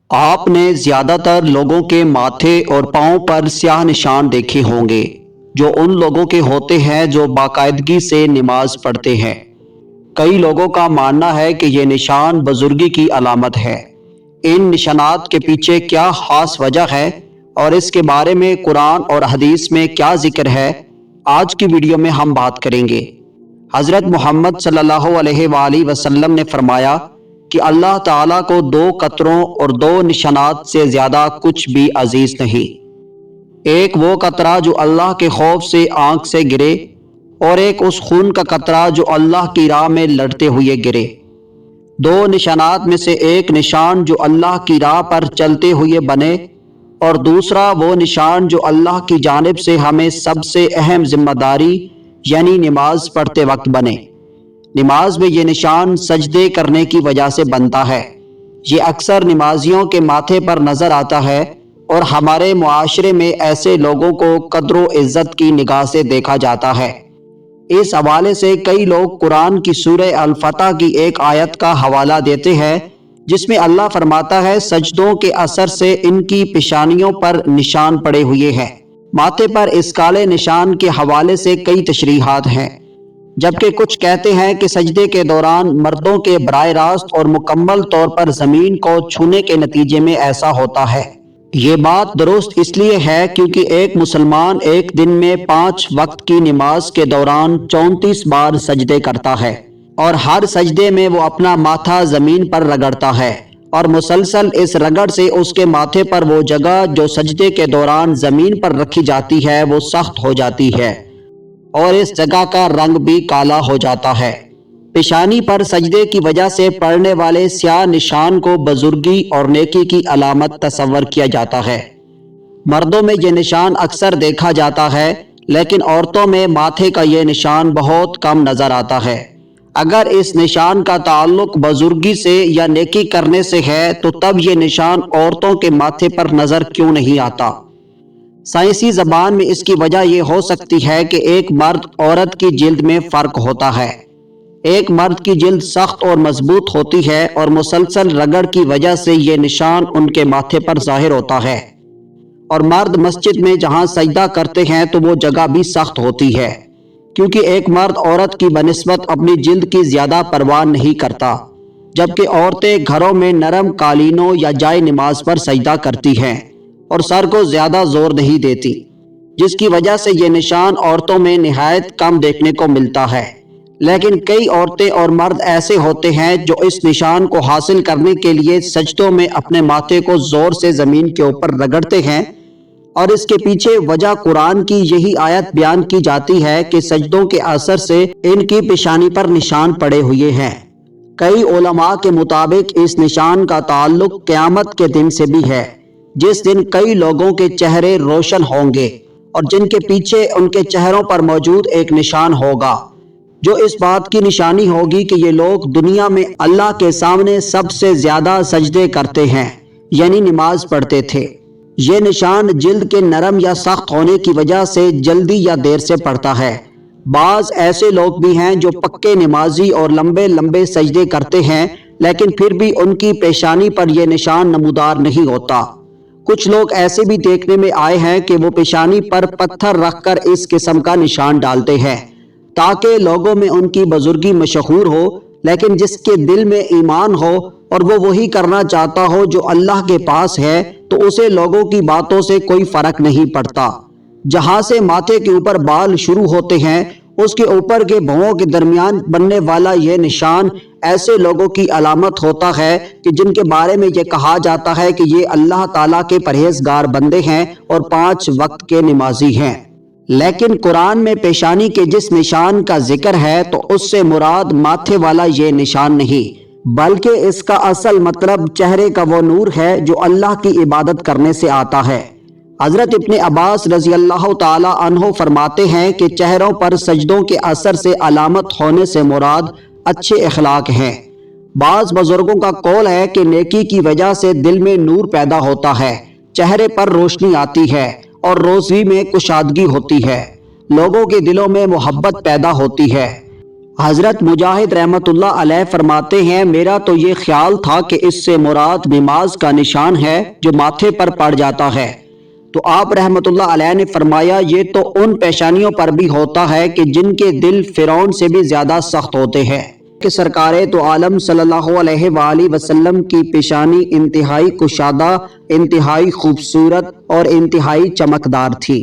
آپ نے زیادہ تر لوگوں کے ماتھے اور پاؤں پر سیاہ نشان دیکھے ہوں گے جو ان لوگوں کے ہوتے ہیں جو باقاعدگی سے نماز پڑھتے ہیں۔ کئی لوگوں کا ماننا ہے کہ یہ نشان بزرگی کی علامت ہے۔ ان نشانات کے پیچھے کیا خاص وجہ ہے اور اس کے بارے میں قرآن اور حدیث میں کیا ذکر ہے، آج کی ویڈیو میں ہم بات کریں گے۔ حضرت محمد صلی اللہ علیہ وآلہ وسلم نے فرمایا کہ اللہ تعالیٰ کو 2 قطروں اور 2 نشانات سے زیادہ کچھ بھی عزیز نہیں۔ ایک وہ قطرہ جو اللہ کے خوف سے آنکھ سے گرے اور ایک اس خون کا قطرہ جو اللہ کی راہ میں لڑتے ہوئے گرے۔ 2 نشانات میں سے ایک نشان جو اللہ کی راہ پر چلتے ہوئے بنے اور دوسرا وہ نشان جو اللہ کی جانب سے ہمیں سب سے اہم ذمہ داری یعنی نماز پڑھتے وقت بنے۔ نماز میں یہ نشان سجدے کرنے کی وجہ سے بنتا ہے۔ یہ اکثر نمازیوں کے ماتھے پر نظر آتا ہے اور ہمارے معاشرے میں ایسے لوگوں کو قدر و عزت کی نگاہ سے دیکھا جاتا ہے۔ اس حوالے سے کئی لوگ قرآن کی سورہ الفتح کی ایک آیت کا حوالہ دیتے ہیں جس میں اللہ فرماتا ہے سجدوں کے اثر سے ان کی پیشانیوں پر نشان پڑے ہوئے ہیں۔ ماتھے پر اس کالے نشان کے حوالے سے کئی تشریحات ہیں، جبکہ کچھ کہتے ہیں کہ سجدے کے دوران مردوں کے براہ راست اور مکمل طور پر زمین کو چھونے کے نتیجے میں ایسا ہوتا ہے۔ یہ بات درست اس لیے ہے کیونکہ ایک مسلمان ایک دن میں 5 وقت کی نماز کے دوران 34 بار سجدے کرتا ہے اور ہر سجدے میں وہ اپنا ماتھا زمین پر رگڑتا ہے اور مسلسل اس رگڑ سے اس کے ماتھے پر وہ جگہ جو سجدے کے دوران زمین پر رکھی جاتی ہے وہ سخت ہو جاتی ہے اور اس جگہ کا رنگ بھی کالا ہو جاتا ہے۔ پیشانی پر سجدے کی وجہ سے پڑنے والے سیاہ نشان کو بزرگی اور نیکی کی علامت تصور کیا جاتا ہے۔ مردوں میں یہ نشان اکثر دیکھا جاتا ہے لیکن عورتوں میں ماتھے کا یہ نشان بہت کم نظر آتا ہے۔ اگر اس نشان کا تعلق بزرگی سے یا نیکی کرنے سے ہے تو تب یہ نشان عورتوں کے ماتھے پر نظر کیوں نہیں آتا؟ سائنسی زبان میں اس کی وجہ یہ ہو سکتی ہے کہ ایک مرد عورت کی جلد میں فرق ہوتا ہے۔ ایک مرد کی جلد سخت اور مضبوط ہوتی ہے اور مسلسل رگڑ کی وجہ سے یہ نشان ان کے ماتھے پر ظاہر ہوتا ہے، اور مرد مسجد میں جہاں سجدہ کرتے ہیں تو وہ جگہ بھی سخت ہوتی ہے کیونکہ ایک مرد عورت کی بنسبت اپنی جلد کی زیادہ پرواہ نہیں کرتا، جبکہ عورتیں گھروں میں نرم قالینوں یا جائے نماز پر سجدہ کرتی ہیں اور سر کو زیادہ زور نہیں دیتی، جس کی وجہ سے یہ نشان عورتوں میں نہایت کم دیکھنے کو ملتا ہے۔ لیکن کئی عورتیں اور مرد ایسے ہوتے ہیں جو اس نشان کو حاصل کرنے کے لیے سجدوں میں اپنے ماتھے کو زور سے زمین کے اوپر رگڑتے ہیں، اور اس کے پیچھے وجہ قرآن کی یہی آیت بیان کی جاتی ہے کہ سجدوں کے اثر سے ان کی پیشانی پر نشان پڑے ہوئے ہیں۔ کئی علماء کے مطابق اس نشان کا تعلق قیامت کے دن سے بھی ہے، جس دن کئی لوگوں کے چہرے روشن ہوں گے اور جن کے پیچھے ان کے چہروں پر موجود ایک نشان ہوگا جو اس بات کی نشانی ہوگی کہ یہ لوگ دنیا میں اللہ کے سامنے سب سے زیادہ سجدے کرتے ہیں یعنی نماز پڑھتے تھے۔ یہ نشان جلد کے نرم یا سخت ہونے کی وجہ سے جلدی یا دیر سے پڑتا ہے۔ بعض ایسے لوگ بھی ہیں جو پکے نمازی اور لمبے لمبے سجدے کرتے ہیں لیکن پھر بھی ان کی پیشانی پر یہ نشان نمودار نہیں ہوتا۔ کچھ لوگ ایسے بھی دیکھنے میں آئے ہیں کہ وہ پیشانی پر پتھر رکھ کر اس قسم کا نشان ڈالتے ہیں تاکہ لوگوں میں ان کی بزرگی مشہور ہو، لیکن جس کے دل میں ایمان ہو اور وہ وہی کرنا چاہتا ہو جو اللہ کے پاس ہے تو اسے لوگوں کی باتوں سے کوئی فرق نہیں پڑتا۔ جہاں سے ماتھے کے اوپر بال شروع ہوتے ہیں اس کے اوپر کے بھووں کے درمیان بننے والا یہ نشان ایسے لوگوں کی علامت ہوتا ہے کہ جن کے بارے میں یہ کہا جاتا ہے کہ یہ اللہ تعالیٰ کے پرہیزگار بندے ہیں اور 5 وقت کے نمازی ہیں۔ لیکن قرآن میں پیشانی کے جس نشان کا ذکر ہے تو اس سے مراد ماتھے والا یہ نشان نہیں، بلکہ اس کا اصل مطلب چہرے کا وہ نور ہے جو اللہ کی عبادت کرنے سے آتا ہے۔ حضرت ابن عباس رضی اللہ تعالی عنہ فرماتے ہیں کہ چہروں پر سجدوں کے اثر سے علامت ہونے سے مراد اچھے اخلاق ہیں۔ بعض بزرگوں کا قول ہے کہ نیکی کی وجہ سے دل میں نور پیدا ہوتا ہے، چہرے پر روشنی آتی ہے اور روزی میں کشادگی ہوتی ہے، لوگوں کے دلوں میں محبت پیدا ہوتی ہے حضرت مجاہد رحمت اللہ علیہ فرماتے ہیں میرا تو یہ خیال تھا کہ اس سے مراد نماز کا نشان ہے جو ماتھے پر پڑ جاتا ہے، تو آپ رحمت اللہ علیہ نے فرمایا یہ تو ان پیشانیوں پر بھی ہوتا ہے کہ جن کے دل فرعون سے بھی زیادہ سخت ہوتے ہیں کہ سرکار تو عالم صلی اللہ علیہ وآلہ وسلم کی پیشانی انتہائی کشادہ، انتہائی خوبصورت اور انتہائی چمکدار تھی۔